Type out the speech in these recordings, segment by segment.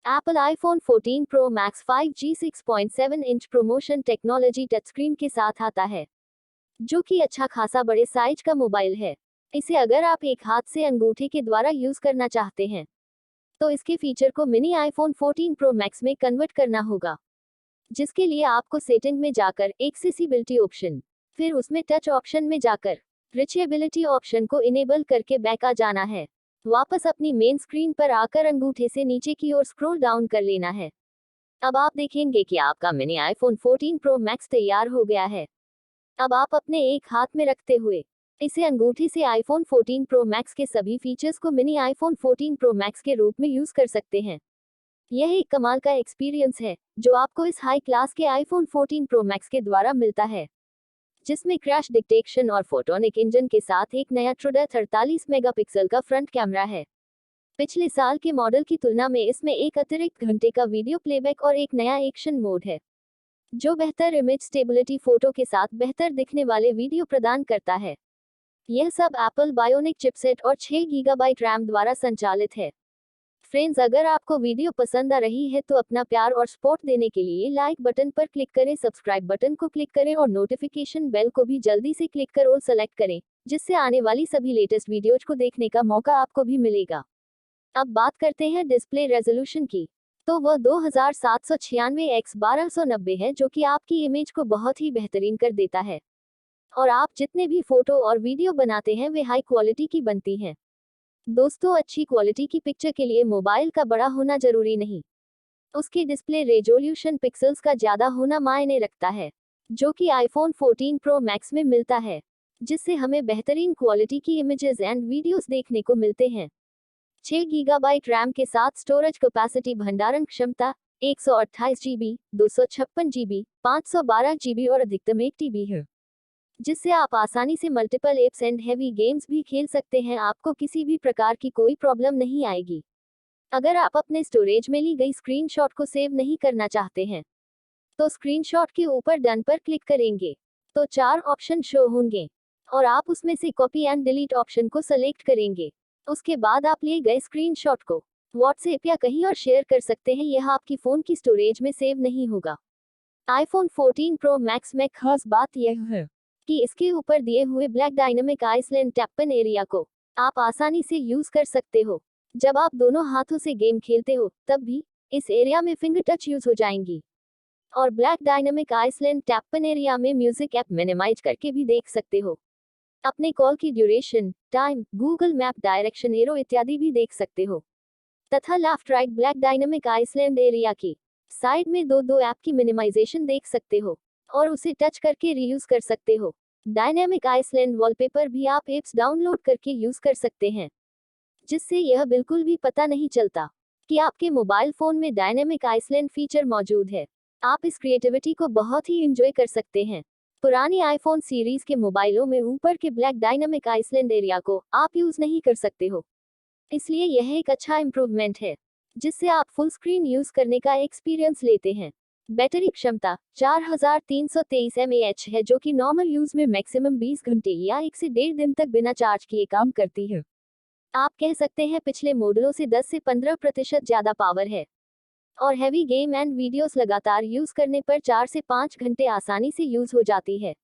Apple iPhone 14 pro max 5G 6.7 inch promotion technology touchscreen के साथ आता है, जो कि अच्छा खासा बड़े साइज का मोबाइल है। इसे अगर आप एक हाथ से अंगूठे के द्वारा यूज करना चाहते हैं, तो इसके फीचर को मिनी आईफोन 14 प्रो मैक्स में कन्वर्ट करना होगा, जिसके लिए आपको सेटिंग में जाकर एक्सेसिबिलिटी ऑप्शन, फिर उसमें टच ऑप्शन में जाकर रिचेबिलिटी ऑप्शन को इनेबल करके बैक आ जाना है। वापस अपनी मेन स्क्रीन पर आकर अंगूठे से नीचे की ओर स्क्रॉल डाउन कर लेना है। अब आप देखेंगे कि आपका मिनी आईफोन 14 प्रो मैक्स तैयार हो गया है। अब आप अपने एक हाथ में रखते हुए इसे अंगूठे से आईफोन 14 प्रो मैक्स के सभी फीचर्स को मिनी आईफोन 14 प्रो मैक्स के रूप में यूज कर सकते हैं। यह एक कमाल का एक्सपीरियंस है, जो आपको इस हाई क्लास के आईफोन 14 प्रो मैक्स के द्वारा मिलता है, जिसमें क्रैश डिटेक्शन और फोटोनिक इंजन के साथ एक नया ट्रूडर 48 मेगापिक्सल का फ्रंट कैमरा है। पिछले साल के मॉडल की तुलना में इसमें एक अतिरिक्त घंटे का वीडियो प्लेबैक और एक नया एक्शन मोड है, जो बेहतर इमेज स्टेबिलिटी फोटो के साथ बेहतर दिखने वाले वीडियो प्रदान करता है। यह सब एप्पल बायोनिक चिपसेट और 6 गीगाबाइट रैम द्वारा संचालित है। फ्रेंड्स, अगर आपको वीडियो पसंद आ रही है तो अपना प्यार और सपोर्ट देने के लिए लाइक बटन पर क्लिक करें, सब्सक्राइब बटन को क्लिक करें और नोटिफिकेशन बेल को भी जल्दी से क्लिक कर और सेलेक्ट करें, जिससे आने वाली सभी लेटेस्ट वीडियोज को देखने का मौका आपको भी मिलेगा। अब बात करते हैं डिस्प्ले रेजोल्यूशन की, तो वह 2796x1290 है, जो कि आपकी इमेज को बहुत ही बेहतरीन कर देता है, और आप जितने भी फोटो और वीडियो बनाते हैं वे हाई क्वालिटी की बनती हैं। दोस्तों, अच्छी क्वालिटी की पिक्चर के लिए मोबाइल का बड़ा होना जरूरी नहीं, उसकी डिस्प्ले रेजोल्यूशन पिक्सल्स का ज्यादा होना मायने रखता है, जो कि आईफोन 14 प्रो मैक्स में मिलता है, जिससे हमें बेहतरीन क्वालिटी की इमेजेस एंड वीडियोस देखने को मिलते हैं। 6 गीगाबाइट रैम के साथ स्टोरेज कैपेसिटी भंडारण क्षमता 128 GB, 256 GB, 512 GB और अधिकतम 1 TB है, जिससे आप आसानी से multiple apps and heavy games भी खेल सकते हैं। आपको किसी भी प्रकार की कोई प्रॉब्लम नहीं आएगी। अगर आप अपने स्टोरेज में ली गई स्क्रीनशॉट को सेव नहीं करना चाहते हैं, तो स्क्रीनशॉट के ऊपर डन पर क्लिक करेंगे तो 4 ऑप्शन शो होंगे, और आप उसमें से कॉपी एंड डिलीट ऑप्शन को सेलेक्ट करेंगे। उसके बाद आप लिए गए स्क्रीनशॉट को व्हाट्सएप या कहीं और शेयर कर सकते हैं। यह आपकी फोन की स्टोरेज में सेव नहीं होगा। आईफोन 14 प्रो मैक्स में खास बात यह है कि इसके ऊपर दिए हुए black dynamic island tap on area को आप आसानी से यूज कर सकते हो। जब आप दोनों हाथों से गेम खेलते हो, तब भी इस एरिया में फिंगर टच यूज हो जाएंगी, और black dynamic island tap on area में म्यूजिक ऐप मिनिमाइज करके भी देख सकते हो। अपने कॉल की duration, time, Google map, direction arrow इत्यादि भी देख सकते हो, तथा left right black dynamic island area की साइड में दो ऐप की मिनिमाइजेशन देख सकते हो, और उसे टच करके रीयूज कर सकते हो। डायनामिक आइसलैंड वॉलपेपर भी आप एप्स डाउनलोड करके यूज कर सकते हैं, जिससे यह बिल्कुल भी पता नहीं चलता कि आपके मोबाइल फोन में डायनामिक आइसलैंड फीचर मौजूद है। आप इस क्रिएटिविटी को बहुत ही एंजॉय कर सकते हैं। पुरानी आईफोन सीरीज के मोबाइलों में ऊपर के ब्लैक डायनामिक आइसलैंड एरिया को आप यूज नहीं कर सकते हो, इसलिए यह एक अच्छा इंप्रूवमेंट है, जिससे आप फुल स्क्रीन यूज करने का एक्सपीरियंस लेते हैं। बैटरी क्षमता 4323 mAh है, जो कि नॉर्मल यूज में मैक्सिमम 20 घंटे या 1 से 1.5 दिन तक बिना चार्ज किए काम करती है। आप कह सकते हैं पिछले मॉडलों से 10 से 15% ज्यादा पावर है, और हैवी गेम एंड वीडियोस लगातार यूज करने पर 4 से 5 घंटे आसानी से यूज हो जाती है,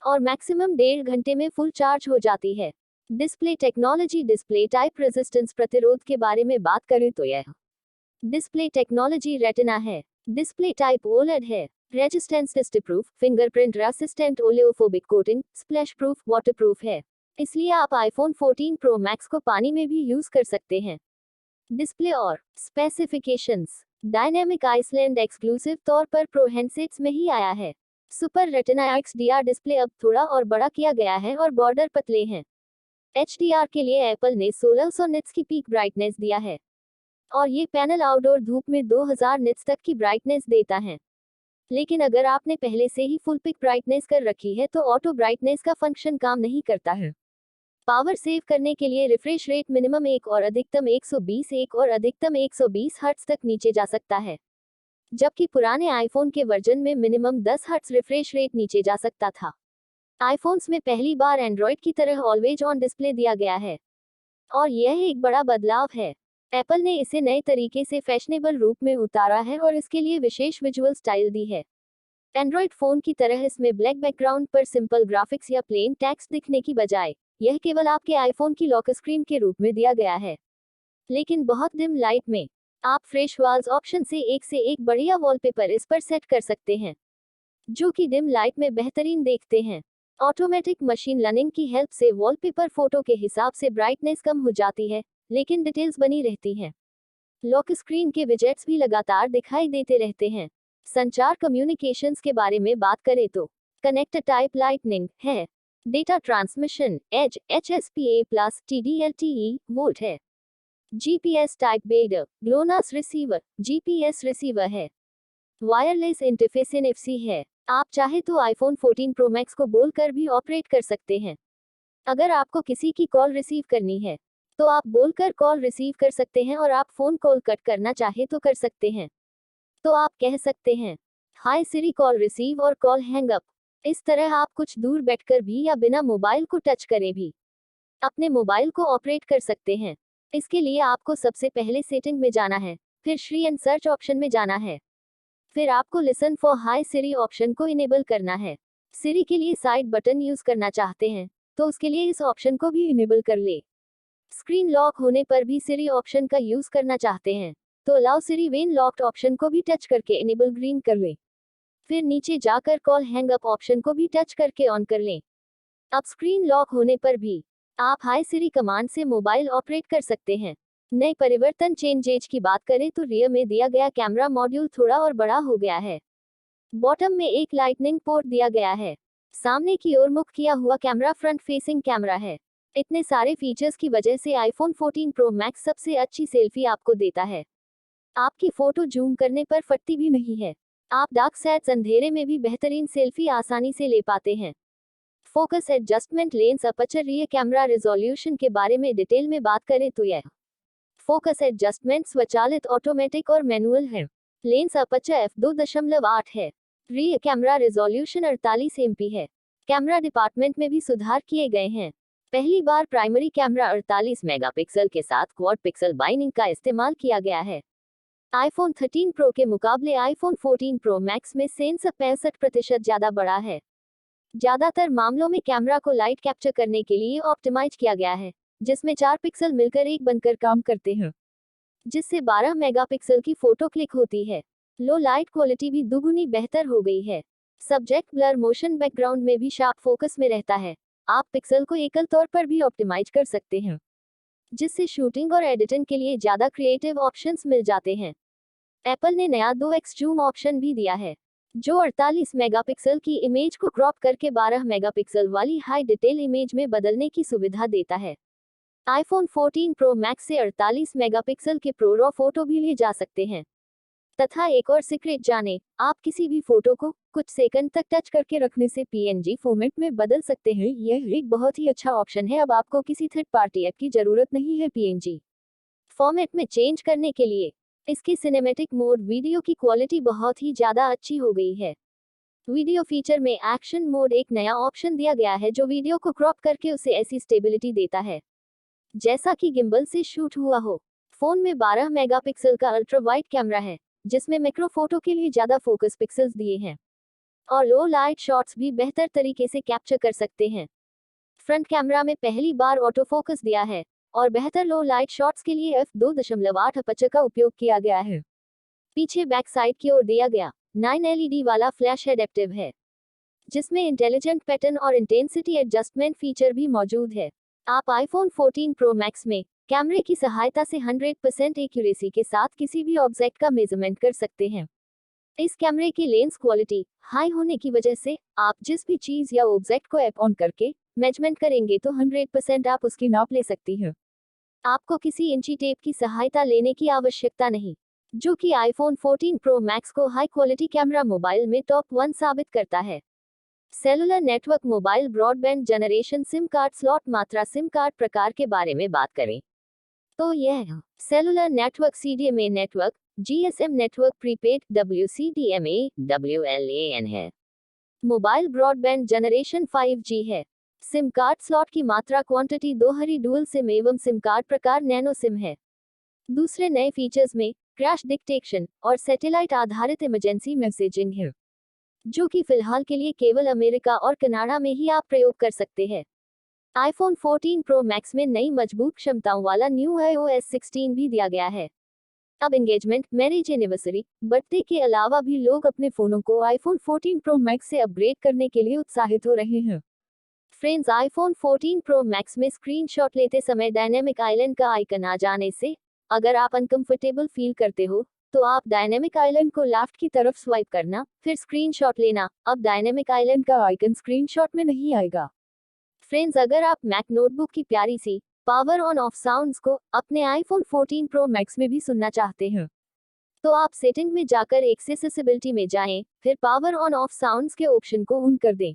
और मैक्सिमम 1.5 घंटे में फुल चार्ज हो जाती है। Display technology, display type, resistance, प्रतिरोध के बारे में बात करें तो यह डिस्प्ले टेक्नोलॉजी रेटिना है। डिस्प्ले टाइप ओलेड है। Resistance dust proof, fingerprint resistant, oleophobic coating, splash proof, waterproof है, इसलिए आप आईफोन 14 प्रो मैक्स को पानी में भी यूज कर सकते हैं। डिस्प्ले और स्पेसिफिकेशंस, डायनामिक आइसलैंड एक्सक्लूसिव तौर पर प्रो हैंडसेट्स में ही आया है। सुपर रेटिना XDR डिस्प्ले अब थोड़ा और बड़ा किया गया है और बॉर्डर पतले हैं। HDR के लिए एप्पल ने 1600 निट्स की पीक ब्राइटनेस दिया है, और ये पैनल आउटडोर धूप में 2000 निट्स तक की ब्राइटनेस देता है। लेकिन अगर आपने पहले से ही फुल पिक ब्राइटनेस कर रखी है तो ऑटो ब्राइटनेस का फंक्शन काम नहीं करता है। पावर सेव करने के लिए रिफ्रेश रेट मिनिमम 1 और अधिकतम 120 हर्ट्ज तक नीचे जा सकता है, जबकि पुराने आईफोन के वर्जन में मिनिमम 10 हर्ट्ज रिफ्रेश रेट नीचे जा सकता था। आईफोन्स में पहली बार एंड्रॉयड की तरह ऑलवेज ऑन डिस्प्ले दिया गया है, और यह एक बड़ा बदलाव है। एप्पल ने इसे नए तरीके से फैशनेबल रूप में उतारा है और इसके लिए विशेष विजुअल स्टाइल दी है। एंड्रॉइड फोन की तरह इसमें ब्लैक बैकग्राउंड पर सिंपल ग्राफिक्स या प्लेन टेक्स्ट दिखने की बजाय यह केवल आपके आईफोन की लॉक स्क्रीन के रूप में दिया गया है, लेकिन बहुत डिम लाइट में। आप फ्रेश वॉल्स ऑप्शन से एक बढ़िया वॉलपेपर इस पर सेट कर सकते हैं, जो कि डिम लाइट में बेहतरीन देखते हैं। ऑटोमेटिक मशीन लर्निंग की हेल्प से वॉलपेपर फोटो के हिसाब से ब्राइटनेस कम हो जाती है, लेकिन डिटेल्स बनी रहती हैं। लॉक स्क्रीन के विजेट्स भी लगातार दिखाई देते रहते हैं। संचार कम्युनिकेशंस के बारे में बात करें तो कनेक्ट टाइप लाइटनिंग है। Data transmission edge HSPA plus TD-LTE VoLTE है। GPS टाइप बेड ग्लोनास रिसीवर GPS रिसीवर है। वायरलेस इंटरफेस NFC है। आप चाहे तो आईफोन 14 प्रो मैक्स को बोलकर भी ऑपरेट कर सकते हैं। अगर आपको किसी की कॉल रिसीव करनी है तो आप बोलकर कॉल रिसीव कर सकते हैं और आप फोन कॉल कट करना चाहे तो कर सकते हैं। तो आप कह सकते हैं, हाय सिरी कॉल रिसीव और कॉल हैंग अप। इस तरह आप कुछ दूर बैठकर भी या बिना मोबाइल को टच करे भी अपने मोबाइल को ऑपरेट कर सकते हैं। इसके लिए आपको सबसे पहले सेटिंग में जाना है, फिर श्री एंड सर्च ऑप्शन में जाना है, फिर आपको listen for hey Siri option को इनेबल करना है। सिरी के लिए साइड बटन यूज करना चाहते हैं तो उसके लिए इस ऑप्शन को भी इनेबल कर ले। स्क्रीन लॉक होने पर भी सिरी ऑप्शन का यूज करना चाहते हैं तो allow Siri when locked option को भी टच करके इनेबल ग्रीन कर ले। फिर नीचे जाकर कॉल हैंग अप ऑप्शन को भी टच करके ऑन कर लें। अब स्क्रीन लॉक होने पर भी आप हाय सिरी कमांड से मोबाइल ऑपरेट कर सकते हैं। नए परिवर्तन चेंजेज की बात करें तो रियर में दिया गया कैमरा मॉड्यूल थोड़ा और बड़ा हो गया है। बॉटम में एक लाइटनिंग पोर्ट दिया गया है। सामने की ओर मुख किया हुआ कैमरा फ्रंट फेसिंग कैमरा है। इतने सारे फीचर्स की वजह से आईफोन 14 प्रो मैक्स सबसे अच्छी सेल्फी आपको देता है। आपकी फोटो जूम करने पर फटती भी नहीं है। आप डार्क सेट्स अंधेरे में भी बेहतरीन सेल्फी आसानी से ले पाते हैं। Focus adjustment lens aperture rear camera resolution के बारे में डिटेल में बात करें तो यह फोकस एडजस्टमेंट स्वचालित ऑटोमेटिक और मैनुअल है। लेंस अपर्चर f2.8 है। रियर कैमरा रिजोल्यूशन 48 MP है। कैमरा डिपार्टमेंट में भी सुधार किए गए हैं। पहली बार प्राइमरी कैमरा 48 मेगापिक्सल के साथ क्वाड पिक्सल बाइनिंग का इस्तेमाल किया गया है। आईफोन 13 प्रो के मुकाबले आईफोन 14 प्रो मैक्स में सेंसर 65% ज्यादा बड़ा है। ज्यादातर मामलों में कैमरा को लाइट कैप्चर करने के लिए ऑप्टिमाइज किया गया है, जिसमें 4 पिक्सल मिलकर एक बनकर काम करते हैं, जिससे 12 मेगापिक्सल की फोटो क्लिक होती है। लो लाइट क्वालिटी भी दुगुनी बेहतर हो गई है। सब्जेक्ट ब्लर मोशन बैकग्राउंड में भी शार्प फोकस में रहता है। आप पिक्सल को एकल तौर पर भी ऑप्टिमाइज कर सकते हैं, जिससे शूटिंग और एडिटिंग के लिए ज्यादा क्रिएटिव ऑप्शंस मिल जाते हैं। एप्पल ने नया 2x जूम ऑप्शन भी दिया है, जो 48 मेगापिक्सल की इमेज को क्रॉप करके 12 मेगापिक्सल वाली हाई डिटेल इमेज में बदलने की सुविधा देता है। आईफोन 14 प्रो मैक्स से 48 मेगापिक्सल के प्रो रॉ फोटो भी ले जा सकते हैं। तथा एक और सीक्रेट जाने, आप किसी भी फोटो को कुछ सेकंड तक टच करके रखने से PNG फॉर्मेट में बदल सकते हैं। यह एक बहुत ही अच्छा ऑप्शन है। अब आपको किसी थर्ड पार्टी ऐप की जरूरत नहीं है PNG फॉर्मेट में चेंज करने के लिए। इसकी सिनेमैटिक मोड वीडियो की क्वालिटी बहुत ही ज्यादा अच्छी हो गई है। वीडियो फीचर में एक्शन मोड एक नया ऑप्शन दिया गया है, जो वीडियो को क्रॉप करके उसे ऐसी स्टेबिलिटी देता है जैसा कि गिम्बल से शूट हुआ हो। फोन में 12 मेगापिक्सल का अल्ट्रा वाइड कैमरा है, जिसमें मैक्रो फोटो के लिए ज्यादा फोकस पिक्सल्स दिए हैं और लो लाइट शॉट्स भी बेहतर तरीके से कैप्चर कर सकते हैं। फ्रंट कैमरा में पहली बार ऑटो फोकस दिया है और बेहतर लो लाइट शॉट्स के लिए f2.8 अपर्चर का उपयोग किया गया है। पीछे बैक साइड की ओर दिया गया 9 LED वाला फ्लैश एडेप्टिव है, जिसमें इंटेलिजेंट पैटर्न और इंटेंसिटी एडजस्टमेंट फीचर भी मौजूद है। आप आईफोन 14 प्रो मैक्स में कैमरे की सहायता से 100% एक्यूरेसी के साथ किसी भी ऑब्जेक्ट का मेजरमेंट कर सकते हैं। इस कैमरे की लेंस क्वालिटी हाई होने की वजह से आप जिस भी चीज या ऑब्जेक्ट को ऐप ऑन करके मेजरमेंट करेंगे तो 100% आप उसकी नाप ले सकती हैं। आपको किसी इंची टेप की सहायता लेने की आवश्यकता नहीं, जो कि आईफोन 14 प्रो मैक्स को हाई क्वालिटी कैमरा मोबाइल में टॉप 1 साबित करता है। Cellular network mobile broadband generation SIM card slot मात्रा सिम कार्ड प्रकार के बारे में बात करें तो यह cellular network CDMA network, GSM network prepaid WCDMA WLAN है। मोबाइल ब्रॉडबैंड जनरेशन 5G है। सिम कार्ड स्लॉट की मात्रा क्वांटिटी 2 हरी डुअल सिम एवं सिम कार्ड प्रकार नैनो सिम है। दूसरे नए फीचर्स में क्रैश डिटेक्शन और सैटेलाइट आधारित इमरजेंसी मैसेजिंग है, जो कि फिलहाल के लिए केवल अमेरिका और कनाडा में ही आप प्रयोग कर सकते हैं। आईफोन 14 प्रो मैक्स में नई मजबूत क्षमताओं वाला न्यू iOS 16 भी दिया गया है। अब एंगेजमेंट, मैरिज एनिवर्सरी, बर्थडे के अलावा भी लोग अपने फोनों को आईफोन 14 प्रो मैक्स से अपग्रेड करने के लिए उत्साहित हो रहे हैं। फ्रेंड्स, आईफोन 14 प्रो मैक्स में स्क्रीनशॉट लेते समय डायनेमिक आइलैंड का आइकन आ जाने से अगर आप अनकंफर्टेबल फील करते हो तो आप डायनेमिक आइलैंड को लेफ्ट की तरफ स्वाइप करना, फिर स्क्रीनशॉट लेना। अब डायनेमिक आइलैंड का आइकन स्क्रीनशॉट में नहीं आएगा। फ्रेंड्स, अगर आप मैक नोटबुक की प्यारी सी पावर ऑन ऑफ साउंड्स को अपने आईफोन 14 प्रो मैक्स में भी सुनना चाहते हैं, तो आप सेटिंग में जाकर एक्सेसिबिलिटी में जाएं, फिर पावर ऑन ऑफ साउंड्स के ऑप्शन को ऑन कर दें।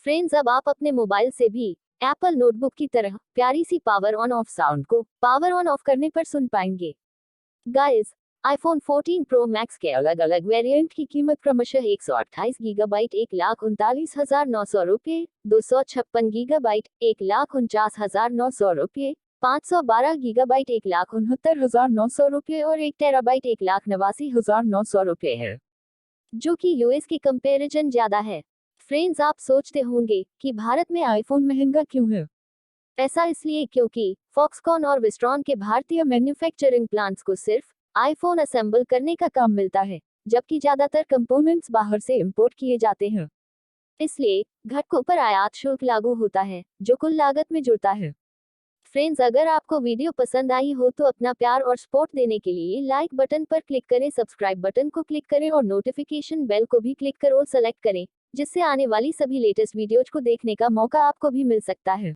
फ्रेंड्स, अब आप अपने मोबाइल से भी एप्पल नोटबुक की तरह प्यारी सी पावर ऑन ऑफ साउंड को पावर ऑन ऑफ करने पर सुन पाएंगे। गाइस, आईफोन 14 प्रो मैक्स के अलग अलग वेरिएंट की कीमत क्रमशः 128 गीगाबाइट 1,39,900 रुपये, 256 गीगाबाइट 1,49,900 रुपये, 512 गीगाबाइट 1,69,900 रुपये और 1 टेराबाइट 1,89,900 रुपये है, जो कि यूएस की कंपैरिजन ज्यादा है। फ्रेंड्स, आप सोचते होंगे कि भारत में आईफोन महंगा क्यों है। ऐसा इसलिए क्योंकि फॉक्सकॉन और विस्ट्रॉन के भारतीय मैन्युफैक्चरिंग प्लांट्स को सिर्फ आईफोन असेंबल करने का काम मिलता है, जबकि ज्यादातर कंपोनेंट्स बाहर से इंपोर्ट किए जाते हैं। इसलिए घटकों पर आयात शुल्क लागू होता है, जो कुल लागत में जुड़ता है। फ्रेंड्स, अगर आपको वीडियो पसंद आई हो तो अपना प्यार और सपोर्ट देने के लिए लाइक बटन पर क्लिक करें, सब्सक्राइब बटन को क्लिक करें और नोटिफिकेशन बेल को भी क्लिक करें और सेलेक्ट करें, जिससे आने वाली सभी लेटेस्ट वीडियोज को देखने का मौका आपको भी मिल सकता है।